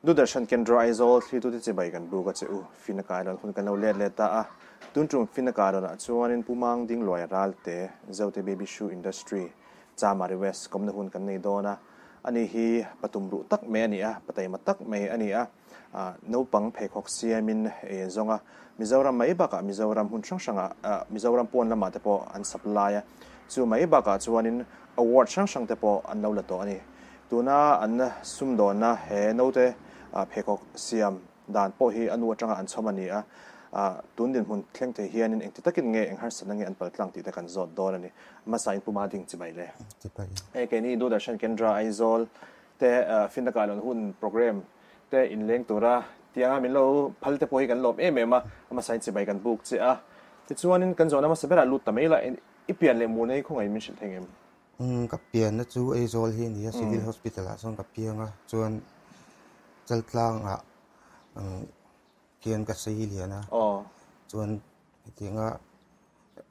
Dudarshan Kendra Aizol thli tu te bai kan bu ka che u finaka don hun kan lo le ta a tun tum finaka don a chuan in pumang ding loi ral te zote baby shoe industry chamari west komna hun kan nei dona ani hi patum ru tak me ani a patai ma tak me ani a no pang phekok siamin e zonga Mizoram mai baka Mizoram hun sang sanga Mizoram pon lama te po an supply chu mai baka chuan in award sang sang te po an lo la to ani tuna an sum dona he no te phekok siam dan po hi anu atanga an chomani a tun din hun thleng te hian in engti takin nge eng har sanange an paltlang ti te kan zot don ani ma sain puma ding chibai le e ke ni do darshan kendra aizol te findakalon hun program te in leng tura tianga min lo phalte po hi kan lop em ema ma sain chibai kan book che a ti chuanin kan zona ma sabera lut tamela ipian le mu nei khongai min shil thengem kapian na chu aizol hi ni civil hospital a song kapianga chuan chaltlang a kian ka sei liana chuan tinga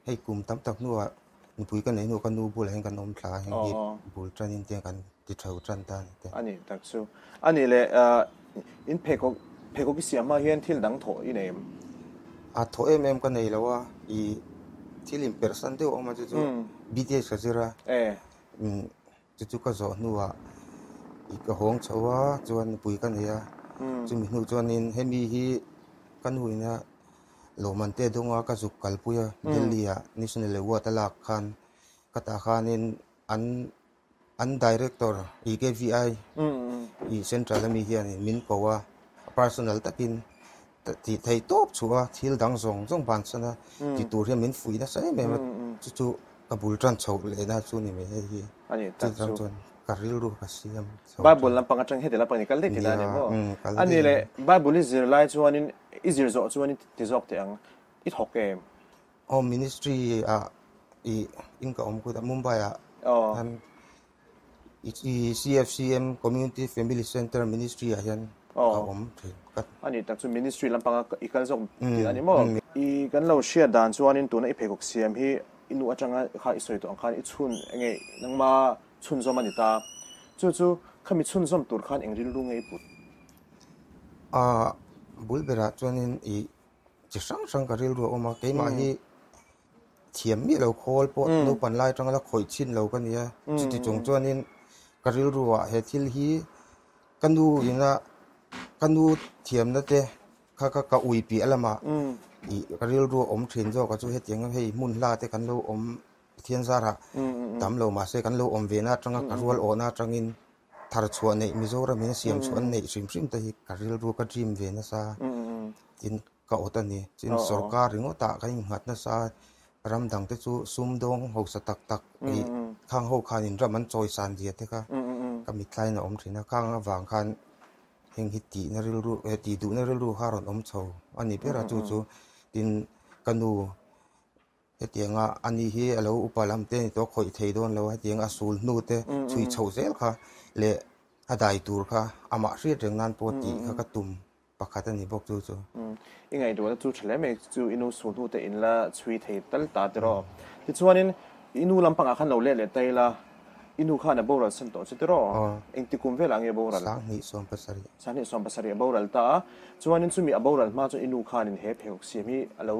hei kum tam tak nuwa nupui kan nei nu kan nu bul hen kan om thla hen hi bul tran in tiang kan ti thau tran tan te ani taksu ani le in pheko ki siama hian thil dang tho in em a tho em kan nei lawa I thil in person te oma chu bts ka zira chu ka zo nuwa I ka hong chawa chuan pui kan ya chu mi nu chuan in hemi hi kan huina loman te donga ka zuk kalpuya Delhi national award la khan kata khanin an director EKVI I central mi hian min kowa personal takin ti thei top chuwa thil dang zong ban sana ti tur he min fui na sai me chu kabul tran chho le na chu ni me hi ani chu karil ru ka siam babul lampang atang hedela pani kal de ti na mo ani le babul izir lai chuanin izir zo chuanin ti zok te ang I thoke ministry I inka ku da Mumbai an CFCM community family center ministry hian ani tak chu ministry lampang ikal zok ti ani mo I kan lo share dan chuanin tuna I phekok siam hi inu atanga kha isoi to angkhan I chhun enge nangma chhun zom ani ta chu khami chhun zom tur khan engril ru ngei put bulbera chuanin I chi sang ka ril ru oma keima hi thiam mi lo khol po no pan lai tanga la khoi chin lo kan ya chi chong chuanin ka ril ru wa he thil hi kanu ina kanu thiam na te ka ui pi alama I ka ril ru om thin zo ka chu he tiang hei mun la te kan lo om thian zara tam lo ma se kan lo om ve na tanga ka rual ona tangin thar chuan nei Mizoram in siam chuan nei sim te hi ka ril ru ka dream ve na sa tin ka otani chin sarkar ringo ta ka ingat na sa ramdang te chu sumdong ho sa tak I khang ho khan in raman choi san dia te ka mithlai na om thina khang awang khan heng hi ti na ril ru ti du na ril ru haron om chho ani pera chu tin kanu hetianga ani hi alo upalam te to khoi thei don lo hetianga sul nu te chui chho zel kha le adai tur kha ama hri reng nan po ti kha ka tum pakhat ani bok chu ingai do chu thle me chu inu su nu te in la chui thei tal ta te ro ti chuanin inu lampang a khan lo le taila inu khana boral san to che te ro engti kum vela nge boral sang ni som pasari boral ta chuanin chumi a boral ma chu inu khanin he phek siami alo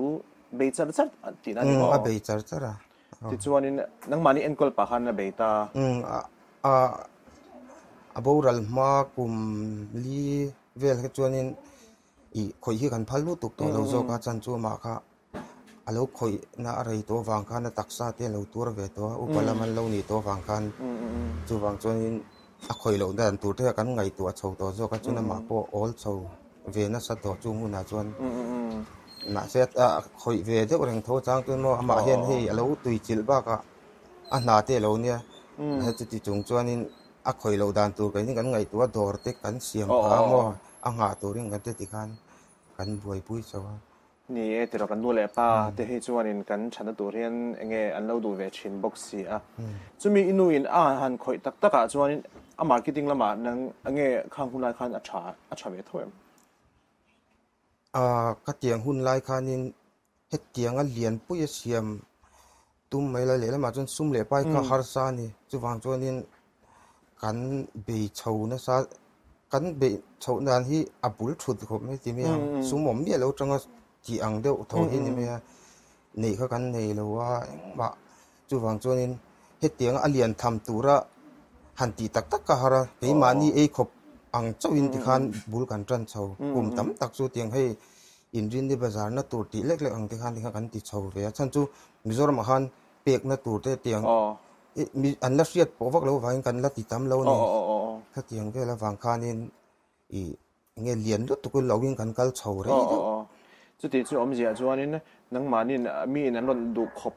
beichar char ti na ni a beichar chara ti chuanin nang mani enkol pa khan na beita a boral ma kum li vel he chuanin I khoi hi kan phalu tuk to lo zo ka chan chu ma kha alo khoi na rei to wang khan taksa te lo tur ve to upalaman lo ni to wang khan chu wang chuanin a khoi lo dan tur te kan ngai tu a chho to zo ka chuna ma po all chho ve na sa to chu mu na chuan na set khoi ve de reng tho chang tu mo ama hian hei alo tui chil ba ka a na te lo nia ha chu ti chung chuanin a khoi lo dan tur kan ngai tu a dor te kan siam ka mo a nga tu ring kan te ti khan kan buai pui chawa ni e te ro kan nu le pa te hi chuanin kan thana tur hian enge an lo du ve thin box si a chumi inu in a han khoi tak taka chuanin a marketing lama nang ange khang hunai khan a tha ve thoem ka tiang hun lai khanin he tiang a lian pui a siam tum mai la le lama chun sum le pai ka har sa ni chu wang chuanin kan be chho na sa kan be chho nan hi abul thut ko me ti me sumom mi lo tanga ti ang deuh tho hi ni me nei kha kan nei lo wa ma chu wang chuanin he tiang alian tham tura han ti tak tak ka hara ke mani e khop ang chawin ti khan bul kan tran chho kum tam tak chu tiang hei in rin di bazar na tur ti lek lek ang ti khan kan ti chho ve chan chu mizoram khan pek na tur te tiang mi an la riat po vak lo wain kan la ti tam lo ni kha tiang ve la wang khanin i nge lian lut tu lo win kan kal chho re chu ti chu om zia chuanin nang manin mi in an ron du khop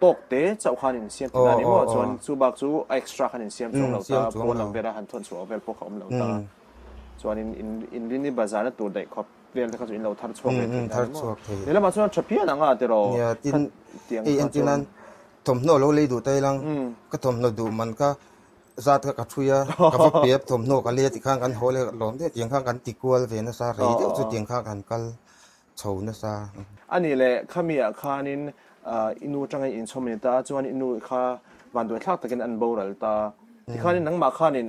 tok te chau khan in siam tin ani mo chuan chu bak chu extra khan in siam chung lo ta pon ang vera han thon chu vel po khom lo ta chuan in rin ni bazar na tur dai khop vel ta chu in lo thar chuak ve thar chuak le ma chuan thapia anga te ro ya tin e en tinan thom no lo le du tai lang ka thom no du man ka zat ka thuya ka va pep thom no ka le ti khang kan hole lom te tiang khang kan ti kwal ve na sa re de chu tiang khang kan kal chho na sa ani le khamia khanin inu tanga in chomni ta chuan inu kha van do thak takin an boral ta ti khanin nang ma khanin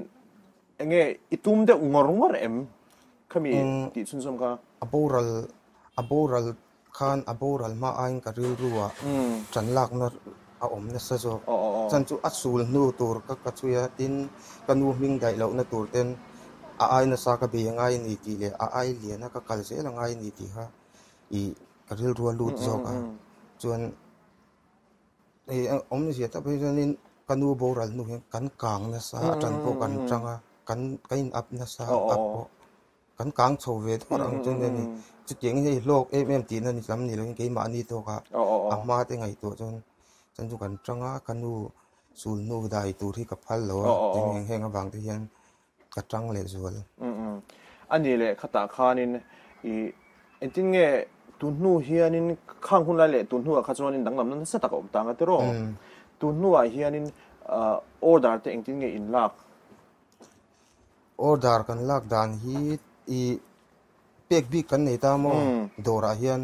enge itum de ngor em khami ti chun som ka aboral khan aboral ma ain ka ril ruwa chan lak na a om na sa zo chan chu asul nu tur ka chuya tin kanu ming dai lo na tur ten a ai na sa ka be ngai ni ti le a ai le na ka kal se la ngai ni ti ha i ka ril ruwa lut zo ka chuan e om ni sia ta pe janin kanu boral nu kan kang na sa tan po kan changa kan kain up na sa up po kan kang chho ve thorang chung ni chu tiang hei lok em ti na ni lam ni lo ke ma ni to ka a ma te ngai to chon chan chu kan changa kanu sul nu dai tu ri ka phal lo ting heng awang te hian ka chang le zual ani le khata khanin i entin nge tunnu hianin khang hun la le tunnu kha chuanin danglam nan sa tak om tanga te ro tunnu a hianin order te engtin nge in lak order kan lak dan hi i pek bi kan nei ta mo dora hian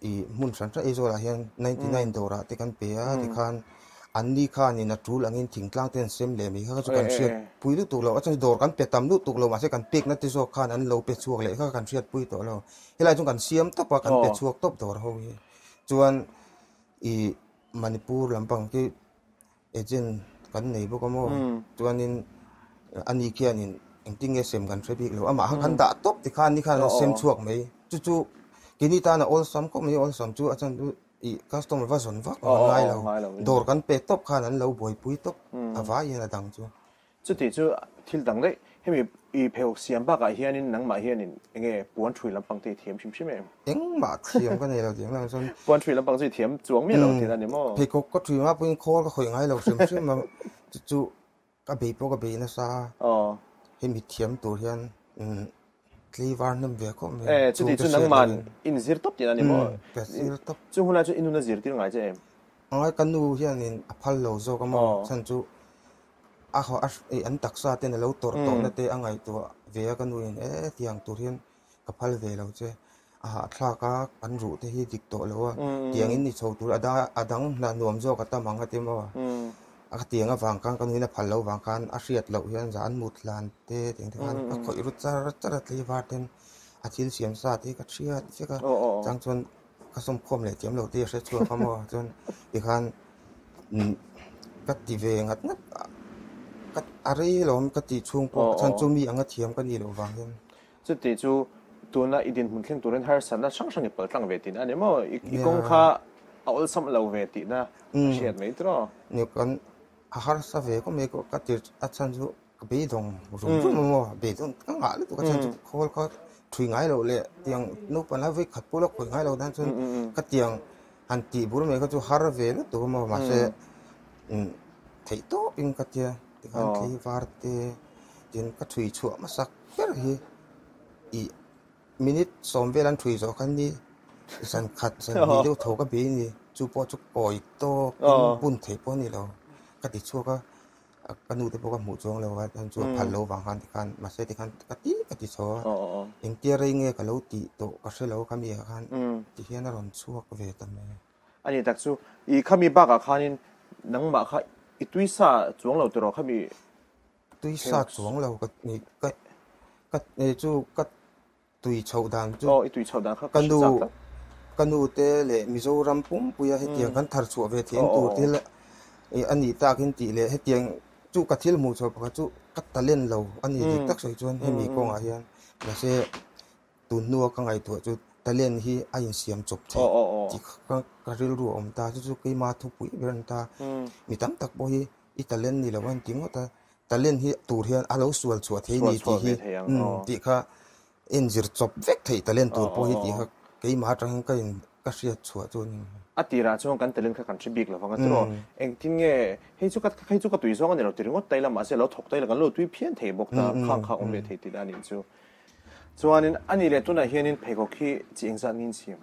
i mun san tra ezora hian 99 dora te kan pe a ti khan anni khan in a tul angin thingtlang ten sem le mi kha chu kan riat pui lu tu lo achang dor kan pe tam lu tu lo ma se kan pek na ti zo khan an lo pe chuak le kha kan riat pui to lo helai chung kan siam to pa kan pe chuak top dor ho hi chuan i manipur lampang ki agent kan nei bo ko mo chuan in ani kian in engting e sem kan traffic lo ama han da top ti khan ni khan sem chuak mai chu kini ta na all sam ko mai all sam chu achang i customer version vak ngai lo dor kan pe top khan an lo boi pui top awa ina dang chu ti chu thil dang le hemi i pheu siam ba ka hianin nang ma hianin enge puan thui lampang te thiam shim shim em eng ma thiam ka nei lo tiang lang son puan thui lampang chu thiam chuang mi lo ti na ni mo pe ko ko thui ma puin khol ka khoi ngai lo shim shim ma chu ka be po ka be na sa hemi thiam tur hian Cleaver nam ve ko me chu ti chu nang man in zir top ti na ni mo zir top chu huna chu inuna zir ti ngai che em ngai kanu hian in aphal lo zo ka mo chan chu a ho an taksa te na lo tor to na te angai to ve kanu in tiang tur hian ka phal ve lo che a thla ka an ru te hi dik to lo tiang in ni chho tur adang na nuam zo ka ta manga te mo a tiang a wang kang kanu na phal lo wang kan a riat lo hian zan mut lan te ting han a khoi ru char Cleaver ten a thil siam sa te ka thriat che ka chang chon ka som khom le tiam lo te se chu ka mo chon ti khan ka ti ve ngat ngat ka are lom ka ti chung po chan chu mi anga thiam ka ni lo wang hen chu ti chu tuna idin mun thleng turen har san na sang sang ipal tlang ve tin ani mo I kong kha aul sam lo ve ti na shiat mai tro ni kan a har sa ve ko me ko ka ti a chan chu ka be dong rum mo be dong ka nga le to ka chan chu khol ka thui ngai lo le tiang no pa la ve khat po la khoi ngai lo dan chun ka tiang han ti bur me ka chu har ve le to mo ma se thei to ping ka tia ti kan Cleaver te tin ka thui chu ma sak per hi I minute som velan thui zo kan ni san khat san ni do tho ka be ni chu po chu koi to pun thei po ni lo ka ti chu ka kanu te po ka mu chong lo wa tan chu phal lo wang han ti kan ma se ti kan ka ti so eng tia ring e ka lo ti to ka se lo ka mi khan ti hian ron chuak ve ta me ani tak chu I khami ba ka khanin nang ma kha I tui sa chuang lo tro khami tui sa chuang lo ka ni ka cắt chú cắt tùy chậu đàn chú oh itu chau dan kha canu te le Mizoram pum puya he tiang kan thar chu ve thian tu til ani ta kin ti le he tiang chu ka thil mu chu pa chu kat talen lo ani dik tak soi chuan he mi ko nga hian la se tu nuwa ka ngai tu chu talen hi a in siam chop the chi ka ril ru om ta chu ke ma thu pui ber ta mi tam tak bo hi I talen ni lawan tingo ta talen hi tur hian alo sual chu the ni ti hi ti kha injir chop vek thei talen tur po hi ti kha ke ma tang ka in ka sia chu chu ni atira chung kan telen kha contribute la wanga tro eng tin nge hei chu ka tui song ne lo tiringot tai la ma se lo thok tai la kan lo tui phian thei bok ta khang kha om le thei ti dan in chu chuanin ani le tuna hianin phego khi chi engzan nin chim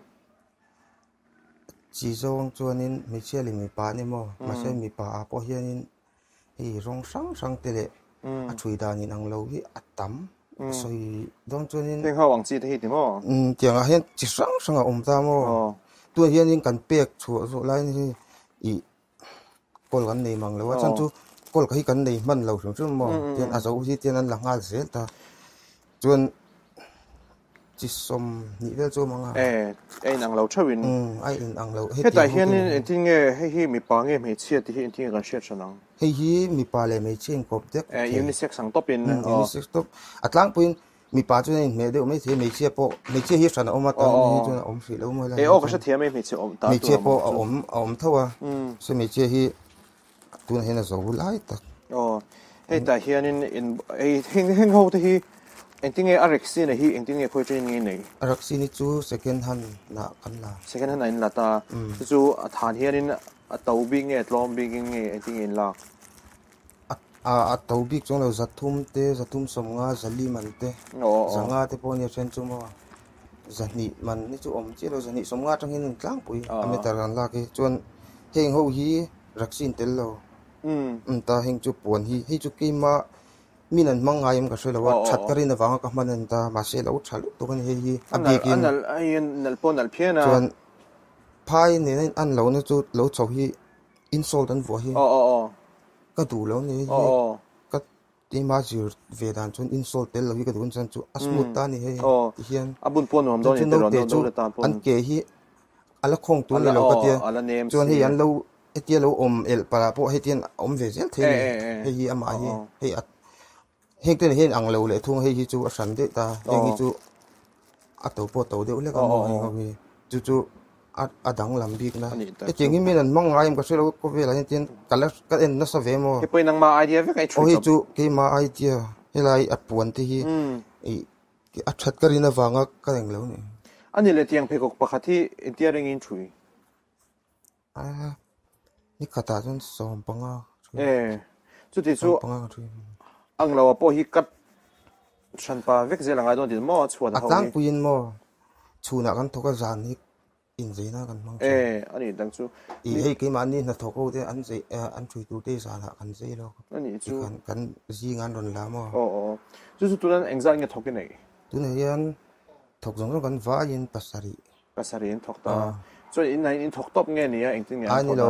chi zong chuanin mi cheli mi pa ni mo ma se mi pa a po hianin hi rong sang tele a thui dan in ang lo hi atam soi dong chuanin teng ha wang chi te hi ti mo tiang a hian chi sang a om ta mo tu hianin kan pek chu zo lai ni I kol kan nei mang lo chan chu kol ka hi kan nei man lo chu mo tian a zo hi tian an la ngal zel ta chuan chi som ni vel chu manga nang lo thawin ai in ang lo he ta hianin tin nge hei mi pa nge me chia ti hi tin kan share chanang hi mi pa le me ching kop tek unisex sang topin unisex top atlang puin mi pa chu nei me de me the me chia po me chia hi san oma ta ni chu om si lo mo la o ka sha thia me chia om ta me chia po om thawa so me chia hi tun hena zo lai tak he ta hianin in heng ho te hi engting e arexi na hi engting e khoi train nge nei arexi ni chu second hand na kan la second hand in la ta chu a than hianin a tau bi nge tlom bi nge engting in la a tau bi chong lo zathum somnga zali man te zanga te po ni chen chu mo zani man ni chu om che lo zani somnga tang hin tlang pui ame taran la ke chuan heng ho hi raksin tel lo ta heng chu pon hi chu ki ma minan mangayam ka selo wa chat ka rin awanga ka manan ta ma se lo thalu to kan hi abekin nal pon al phiana chuan phai ne an lo na chu lo chho hi insol dan vo hi ka du lo ni ka ti ma jir ve dan chun insol tel lo hi ka dun chan chu asmut ta ni he hian abun pon hom do ni te ron ta pon an ke hi ala khong tu ni lo ka tia chuan hi an lo etia lo om el para po he tian om ve zel the he hi ama hi he heng ten hen ang lo le thung he hi chu a san de ta heng hi chu a to po to de le ka mo hi chu a dang lam bik na e cheng hi men mang ngai ka selo ko ve la tin kala ka en na sa ve mo he poi nang ma idea ve kai o hi chu ke ma idea he lai a puan ti hi ki a that ka rin awanga ka eng lo ni ani le tiang phekok pakhathi intia ring in thui ni kata chun som panga chu ti chu ang lawa po hi kat chan pa vek zel anga don ti mo chhuat ha atang puin mo chuna kan thoka zan hi in zeina kan mang ani dang chu hei ke mani na thoko te an chui tu te sa la kan ze lo ani chu kan ji ngan ron la mo chu tunan engzan nge thokin nei tu ne yan thok jong kan va in pasari in thok ta so in thok top nge ni ya engting ya ani lo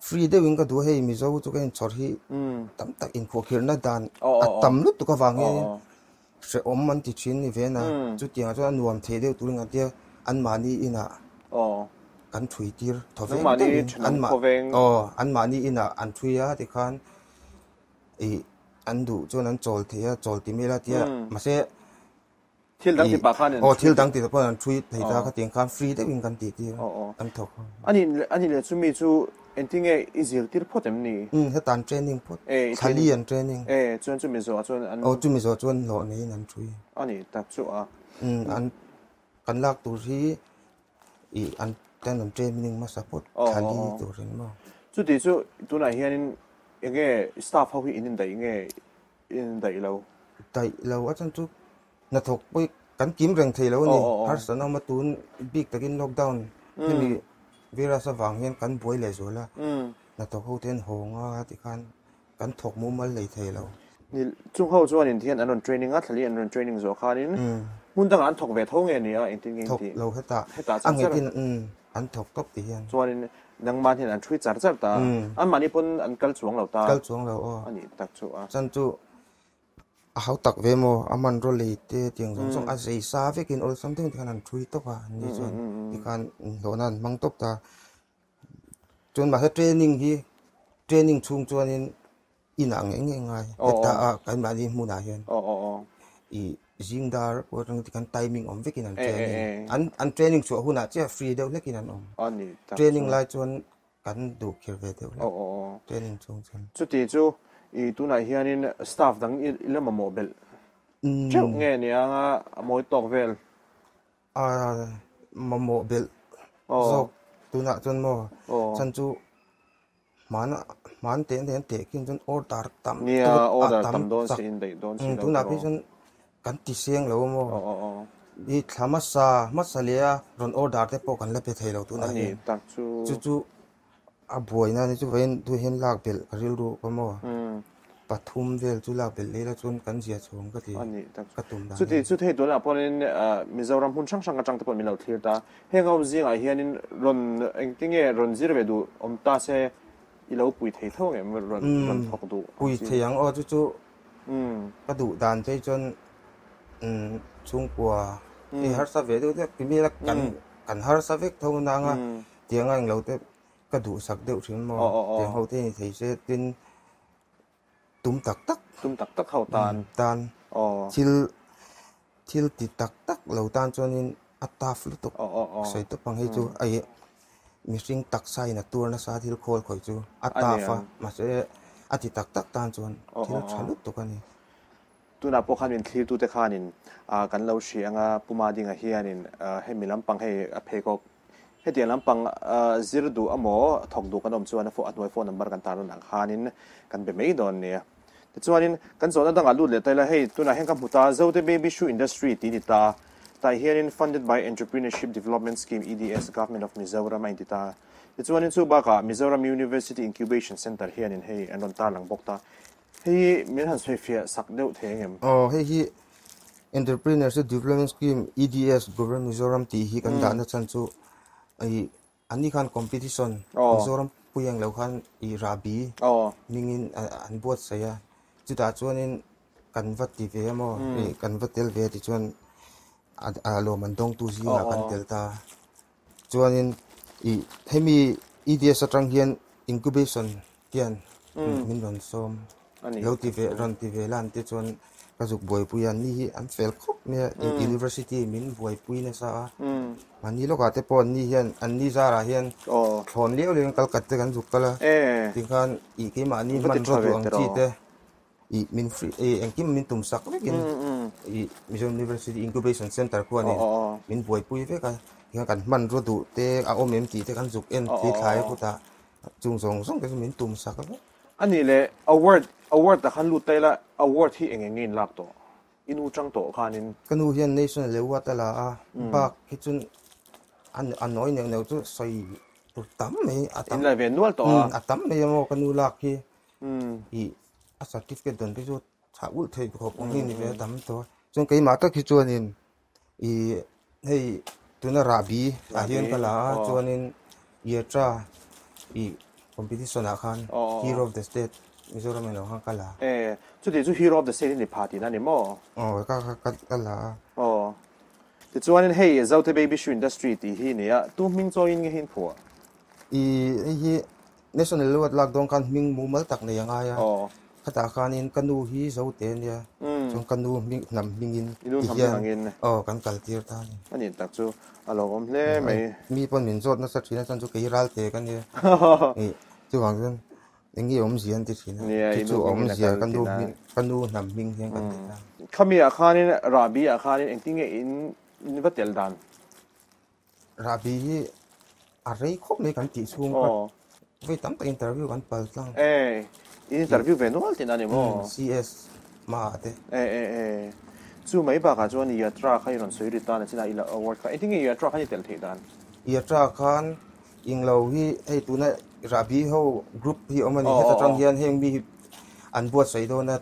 free de wing ka du hei mi zo chu kan chor hi tam tak in kho khir na dan tam lu tu ka wang he se om man ti chin ni ve na chu tiang chu an nuam the de tu nga tia an mani ina kan thui tir thoveng an mani ina an thuia ti khan an du chu an chol thea chol ti mela tia ma se thil dang ti pa khan thil dang ti pa an thui thei ta ka tiang khan free de wing kan ti an thok ani le chu mi chu enting e izil tir photem ni hetan training pot thali an training chuan chu mi zo chuan an chu mi zo chuan lo nei nan thui ani tak chu an kan lak tu hi an ten an training ma support thali tu rin mo chu ti chu tu na hianin enge staff ho hi in dai lo achan chu na thok poi kan kim reng thei lo ni har sana ma tun big takin lockdown ni vera sa wang hian kan boi le zola na to ho ten honga ti khan kan thok mu mal lei thei lo ni chung ho chuan in thian anon training a thali anon training zo khanin mun dang an thok ve thong nge ni a engting thok lo heta ang tin an thok top ti hian chuan in nang man hian an thui char ta an mani pon an kal chuang lo ta kal chuang lo ani tak chu chan chu how tak ve mo aman ro le te tiang song a sei sa ve kin or something kan an thui to ka ni chuan ti kan lo nan mang top ta chuan ma training chung chuan in inang ngai ta a kan ma ni mu na hian I zingdar ko tang ti kan timing om ve kin an training an training chu huna che free deuh lekin an om training lai chuan kan du khir ve deuh training chung chuan chu ti chu I tu na hianin staff dang ilama mobile cheu nge ni anga moi tok vel mobile so tu na chun mo chan chu man ten te kin chun order tam nia order tam don sin dei don sin tu na pi chun kan ti siang lo mo I thlama sa masalia ron order te po kan la pe thei lo tu na ni tak chu a boy na ni chu ven tu hen lak bel ril ru ko mo pathum vel chu lak bel le la chun kan zia chung ka ti ani tak ka tum da chu thei do la ponin Mizoram hun chang chang atang te pon milo thlir ta hengau zinga hianin ron engtinge ron zirve du omta se ilo pui thei tho nge ron thok du pui theiang o chu ka du dan te chon chung kwa I har sa ve du te kimi la kan har sa vek tho na nga tiang ang lo te ka du sak deuh thin mo tiang ho te ni thei se tin tum tak tak khau tan thil ti tak lo tan chuan in ataf lu tok sei to pang hi chu ai mi ring tak sai na tur na sa thil khol khoi chu atafa ma se ati tak tan chuan thil thalu to kani tu na po khanin thlir tu te khanin kan lo hri anga puma dinga hianin he milam pang he a phekok he tiang lampang zirdu amo thokdu kan om chuan fo atmoi phone number kan tar nang khanin kan be mei don ne chuanin kan zona dang alu le taila hei tuna hen kam huta zote baby shoe industry ti ta hianin funded by Entrepreneurship Development Scheme EDS Government of Mizoram ai ta chuanin chu ba ka Mizoram University Incubation Center hianin hei anon tar lang bokta hei min han soi fia sak deuh thengem hei hi Entrepreneurship Development Scheme EDS Government Mizoram ti hi kan da na chan chu ai ani khan competition Mizoram puyang lo khan I rabi ningin an bot saya chu ta chuanin kan vat ti ve mo kan vat tel ve ti chuan a lo man dong tu ji la kan tel ta chuanin I hemi EDS atang hian incubation tian min ron som lo ti ve ron ti ve lan ti chuan ka zuk boy puyan ni hi an fel khop me university min boy pui na sa mani lo ka te pon ni hian an ni zara hian thon leo le kalkat te kan zuk kala ti khan I ke ma ni man ro tu ang chi te I min free engkim min tum sak vekin I Mizoram University Incubation Center ko ani min boy pui ve ka kan man ro du te a om em ti te kan zuk en ti thai ko ta chung song ke min tum sak ve ani le award ta khan lu taila award hi engengin lak to inu chang to khanin kanu hian national lewa ta la ba ki chun an noi ne chu soi tu tam me atam in la ve nual to atam me mo kanu lak hi I a certificate don chu cha ul thei ko pong ni ve tam to chung kai ma ta ki chuanin I hei tuna rabi a hian kala chuanin yetra I competition a khan hero of the state Mizoram no han kala chu ti chu hero of the state ni party na ni mo ka kala ti chuanin hei zote baby shoe industry ti hi ne ya tu ming cho in nge hin phu hi national level lockdown kan ming mumal tak ne yang aya khata khanin kanu hi zote nia chung kanu ming nam mingin hian kan kaltir ta ni ani tak chu along om hle mai mi pon min zot na sa thina chan chu kei ral te kan ni chu wang zen engi om zian ti thina chu om zia kanu nam ming hian kan ta khami a khanin rabi a khanin engting in vatel dan rabi hi a rei khop ne kan ti chung ve tam ta interview kan pal tlang interview ve no tin ani mo CS ma te chu mai ba ka chuan ya tra khai ron soi ri ta na china ila award ka engting ya tra khai tel thei dan ya tra khan inglo hi ei tu na rabi ho group hi omani heta tang hian heng mi an buat sai do na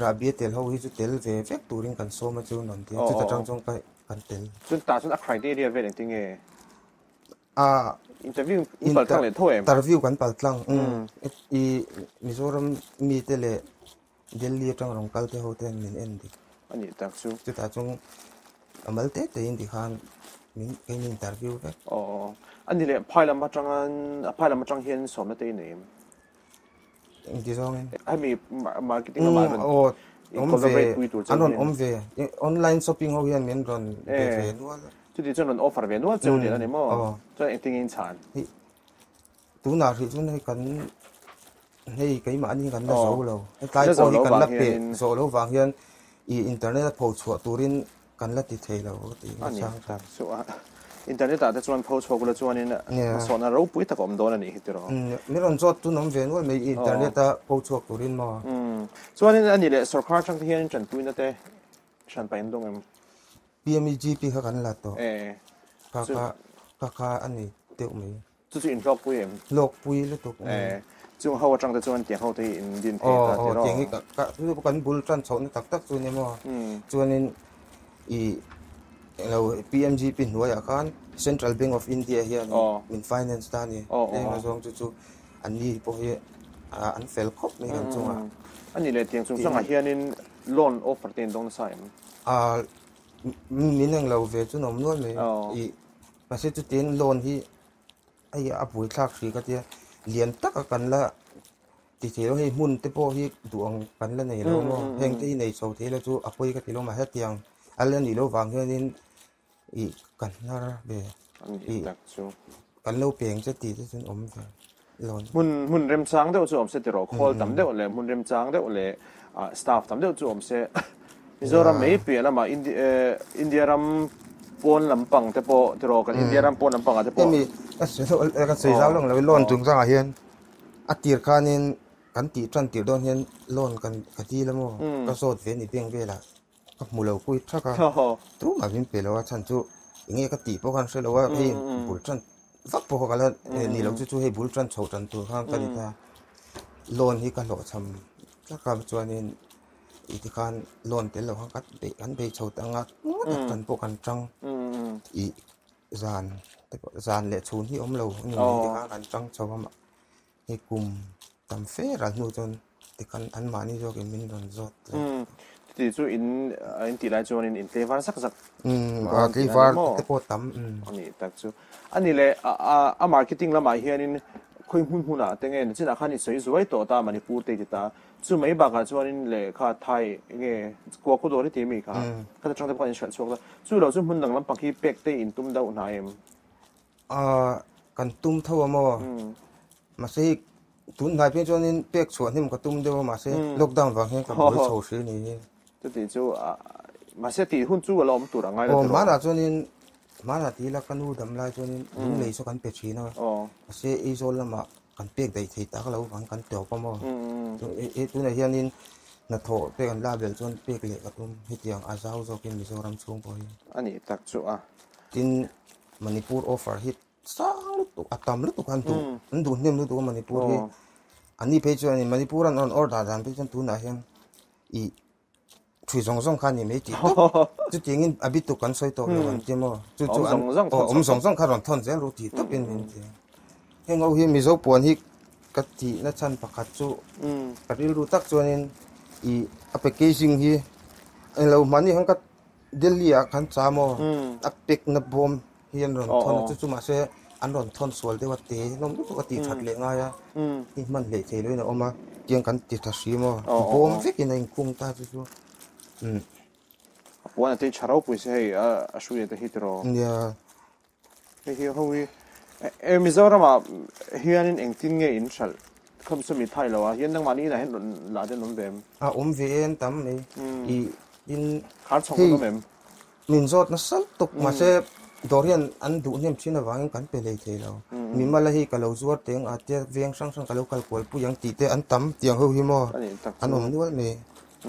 rabi tel ho hi chu tel ve vek turing kan so ma chu non ti chu ta tang chong kai kan tel chun ta chun a criteria ve engting interview pal tlang le thoem interview kan pal tlang I Mizoram mi te le Delhi atang rong kal te hotel min en dik ani tak chu chu ta chung amal te te in di khan min ke min interview ve ani le phailam atang hian som na te nei in di zong en ai mi marketing ma ron o om collaborate ve pui tur anon om ve online shopping ho hian min ron ve ve nual chu ti chon offer ve no cheu ni ani mo cho acting in chan tu na ri chun hei kan hei cái mà anh kan na zo lo kai ko hi kan la pe zo lo wang hian i internet po chua turin kan la ti thei lo ti sang ta so internet ta chuan post ho la chuan in so na ro pui ta kom don ani hitiro mi ron zot tu nom ve no me internet ta po chua turin ma chuan in ani le sarkar chang te hian chan tuina te shan pa indong em PMEGP kha kan la to ka ani te me chu chu in lok pui em lok pui le to chung ho chang te chuan tiang ho te in din the ta ti ro tiang hi ka tu kan bul tran chho na tak tak chu ne mo chuan in i lo PMGP nuaya kan Central Bank of India here in finance ta ni ma zong chu ani po hi an fel khop ni kan chunga ani le tiang chung sanga hian in loan offer ten dong sa em min ang lo ve chu nom nual me i ma se chu ten loan hi ai a pui thak ri ka tia lian tak kan la ti thelo hei mun te po hi duang kan la nei lo mo heng te nei so thelo chu apoi ka tilo ma ha tiang ala ni lo wang hian i kan na be i tak chu kan lo peng che ti te chun om ve lon mun rem chang deuh chu om se tiro khol tam deuh le mun rem chang deuh le staff tam deuh chu om se Mizoram mei pe la ma India ram pon lampang te po tiro kan India ram pon lampang te po mi ka sei zau long lo lon chung chang a hian a tir khanin kan ti tran tir don hian lon kan ka ti la mo ka sot ve ni peng ve la ka mu lo pui thaka tu ma vin pe lo a chan chu inge ka ti po kan se lo wa hei bul tran vak po ka la ni lo chu hei bul tran chho tran tu khang ka ni ta lon hi ka lo cham ka ka chuanin i ti khan lon te lo ka be kan be chho tanga kan po kan chang i zan le chun hi om lo ni ti kha kan chang chho ma he kum tam fe ra nu chon ti kan an ma ni jo ke min ron zot ti chu in ti lai chuan in flavor sak ke var te po tam ani tak chu ani le a marketing la ma hian in khoi hun a tengen china khan i soi zuai to ta manipur te ti ta chu mai ba ka chuan in le kha thai nge ko ko do ri ti mi kha ka chang te pon shal chok la chu lo chu mun dang lam pakhi pek te in tum dau na em kan tum thaw mo ma se tun nai pe chuan in pek chuan him ka tum dewa ma se lockdown wa he ka bol chho shi ni tu ti chu ma se ti hun chu lo om tur angai la ma na chuan in ma na ti la kanu dam lai chuan in lung lei so kan pe chi na ma se i zol lama kan pek dai thei ta ka lo wang kan teo pa mo tu na hian in na tho pe kan la bel chuan pek le ka tum hi tiang a zau zo kin Mizoram chung po hi ani tak chu tin Manipur offer hit sang lu tu atam lu tu kan tu ndu nem lu tu Manipur hi ani pe chuan in Manipur an on order dan pe chuan tu na hian i thui zong zong khan ni me ti chu tingin abit tu kan soi to lo an ti mo chu zong zong khan ron thon zel ru ti to pin min ti heng au hi Mizo pon hi ka ti na chan pakhat chu ka ril ru tak chuan in i packaging hi en lo mani hang ka Delhi a khan cha mo a pek na bom hian ron thon chu ma se an ron thon sual de wa te nom tu ka ti that le nga ya hi man le che loi na oma tiang kan ti tha si mo bom vek in in kung ta chu wana te charau pui se hei a shuye te hitro ya hi howi Mizoram a hian in engtin nge in shal kham sumi thai lo a hian nang mani na hen la de nom bem ve en tam nei I in khar chong no mem min zot na sal tuk ma se dorian an du nem china wang kan pe le the lo mi mala hi ka lo zuar teng a te veng sang sang ka lo kal kol pu yang ti te an tam tiang ho hi mo an om ni wal me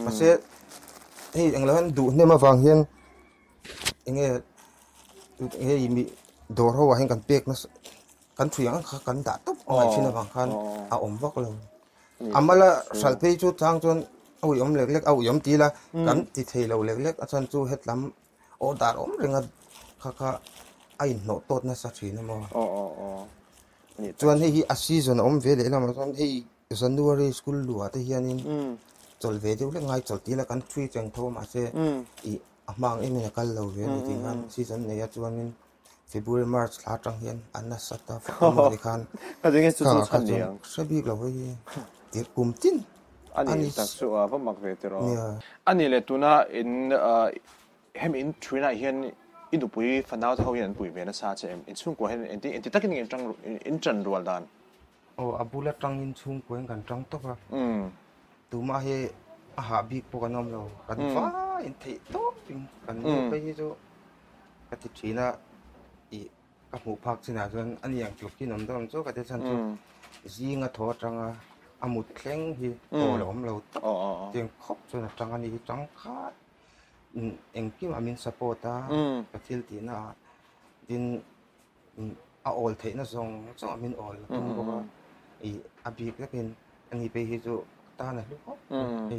ma se hei ang lan du nem ma wang hian enge mi dor ho wa hen kan pek na kan thuang kan da top ngai china wang khan a om vak lo amala salpe chu chang chon au yom lek lek au yom ti la kan ti thei lo lek lek a chan chu het lam o dar om renga kha ai no tot na sa thi na mo chuan hi a season om ve le lam chuan hi January school lu ate hianin จลเวดิวเรื่องไงจลตีแล้วกันช่วยจังโทมาเซอีมังเอ็มเนี่ยกันเราเวียนจริงกันซีซันเนี่ยจวนนี้February March ลาจังเฮียนอันนั้นสัตว์ฟ้าบริการก็จะเงี้ยสุดๆขันเดียงสบีกเราไว้ติดกลุ่มจิ้นอันนี้ตักชัวร์พ่อมักเวทีรออันนี้เลยตัวน่ะอินเห็นอินทรีน่ะเห็นอินดูปุยฟันดาวเท่าเห็นปุยเวียนซาเจมอินช่วงกว่าเห็นอินตักนี่อินจันรัวดันโอ้อาบุลจังอินช่วงกว่ากันจังตกอ่ะตัวมาเฮอาหาบีกพวกน้องเรากันฟ้าอินที่โต๊ะกันไปจู่กันติดชีน่ะอีกับหมู่พักสินะส่วนอันนี้อย่างจุดที่น้องต้องจู่กันที่ฉันจู่ยิงอ่ะทอจังอ่ะอามุดแข็งที่โตหลอมเราเตียงครบส่วนจังอันนี้จังขาดเองที่ว่ามินสปอร์ตกับทิลตีน่ะดินเอาออลเทน่ะส่งมินออลตรงบอกว่าอีอาบีก็เป็นอันนี้ไปที่จู่ตาหน่ะลูกอี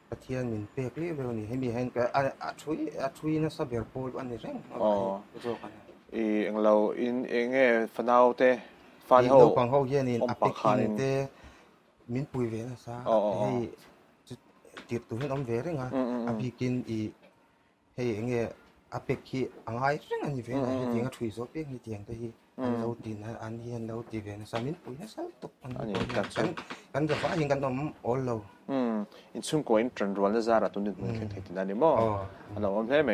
ประเทศมินเปกเลยเวลนี้ให้มีให้ก็ช่วยนะสับเบอร์โพลอันนี้แรงจู่กันเองเราเองฟันเอาเตฟันเขาฟังเขาเย็นนี่อัปเปกินเตมินปุยเวนะซะให้ติดตัวให้น้องเวรงอ่ะอัปเปกินอีให้เองอัปเปกิอังไงเรื่องอันนี้เวนะให้เตียงช่วยซอเปกให้เตียงที่เราตีนะอันนี้เราตีเวนะซะมินปุยนะซะตกอันนี้กันจะฟ้ายิงกันน้องออลเราอินซุ่มก็อินทรันรัวนะซาระตุนดิมันแข็งติดนั่นนี่มั้งอันเราเล่ไหม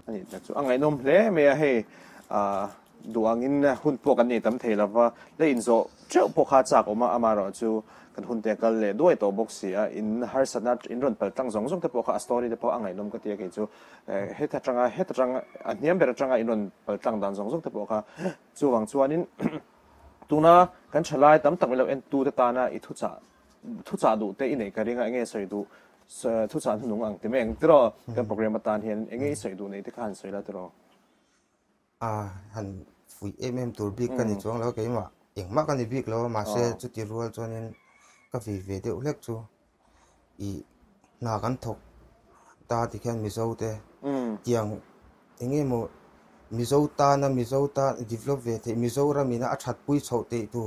อันนี้แต่อังไงน้องเล่ไหมให้ดวงอินหุ่นพวกกันนี่ตั้มเทลว่าได้อินโซเจ้าพวกข้าจากออกมาอามาเราจูกันหุ่นเตะกันเลยด้วยตัวบ็อกซี่อินฮาร์สันนัดอินรอนเปิดตั้งสองแต่พวกข้าสตอรี่แต่พวกอังไงน้องก็เตียกันจูเฮตจังอันนี้เป็นจังอินรอนเปิดตั้งดันสองแต่พวกข้าจูวังจวนนินตัวน่ะกันฉลาดตั้มตั้งเวลาเอ็นตัวตาน่ะอิทุจ่าดูเตะอินเอกอะไรเงี้ยสวยดูทุจ่าหนุ่งอังแต่ไม่เองตรอกันโปรแกรมมาตานเห็นเงี้ยสวยดูในที่ข้านสวยแล้วตรอหันฟุยตัวบิ๊กกันนี่ช่วงแล้วก็ยังว่าเองมากกันนี่บิ๊กแล้วมาเสียจุดที่รัวจนนี้ก็ฟีเวเดียวเล็กจูอีนากันถกตาที่แค่มิโซเตยังอย่างงี้โมมิโซตานะมิโซตาดีฟลอปเวทมิโซรามีนะอัดชัดปุยโชเตตัว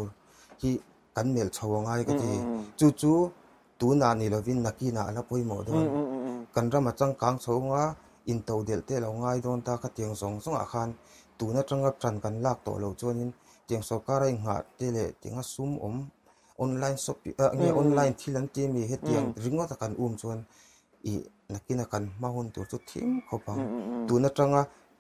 ที่กันเมลชาวง่ายก็ที่จู่ตัวนานี่เราวินนักกีฬาแล้วปุยหมดด้วยกันรามาจังกังโซงว่าอินโตเดลเตเราง่ายโดนตาขัดเตียงสองอาคารตัวนั้นจังกับจันกันลากตัวเราจนเตียงสกัดอะไรหาเตเลเตียงซูมออนไลน์ช็อปเนี่ยออนไลน์ที่ลันที่มีเหตุอย่างริงว่าตะกันจนอีนักกินกันมาหุ่นตัวจุดทิ้งเขาปังตัวนั้นจัง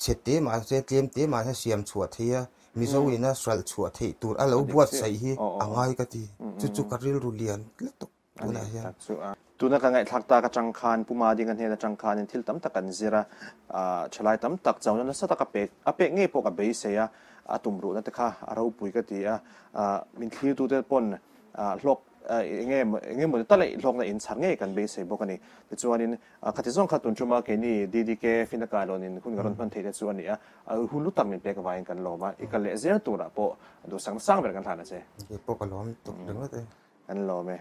เช็ดเตมาเช็ดเตมเตมาให้เสียมชัวเทียมิโซวินะสลัดชัวเทียตัวเราบวชใส่ฮีง่ายก็ทีจุดๆกันริลรุเลียนเล็กตกตัวนั้นเฮียตัวนักไงทักตากระจังคานผู้มาดีกันเฮนะจังคานทิลตั้มตะกันซิระฉลายตั้มตักเจ้านั้นสัตว์กับเป็กงี้พวกกับเบสเซียตุ่มรู้นั่นแต่ข้าเราปุยก็ดีมินคิวตัวเด็ดปนโลกงี้เหมือนตะเลยโลกในอินสันงี้กันเบสเซียบอกกันนี่แต่ส่วนนี้ขัดที่ส่งขัดตุนจุมาแค่นี้ดีๆแค่ฟินตะการโดนินคุณกรณพันธ์เทแต่ส่วนนี้หุ่นลุตังมินเป็กวายกันโลมาอีกกันเลยเสียตัวละโปดูสังแบบกันทานนะเซ่พวกกันล้อมตกดึงแล้วเต้กันโลไหม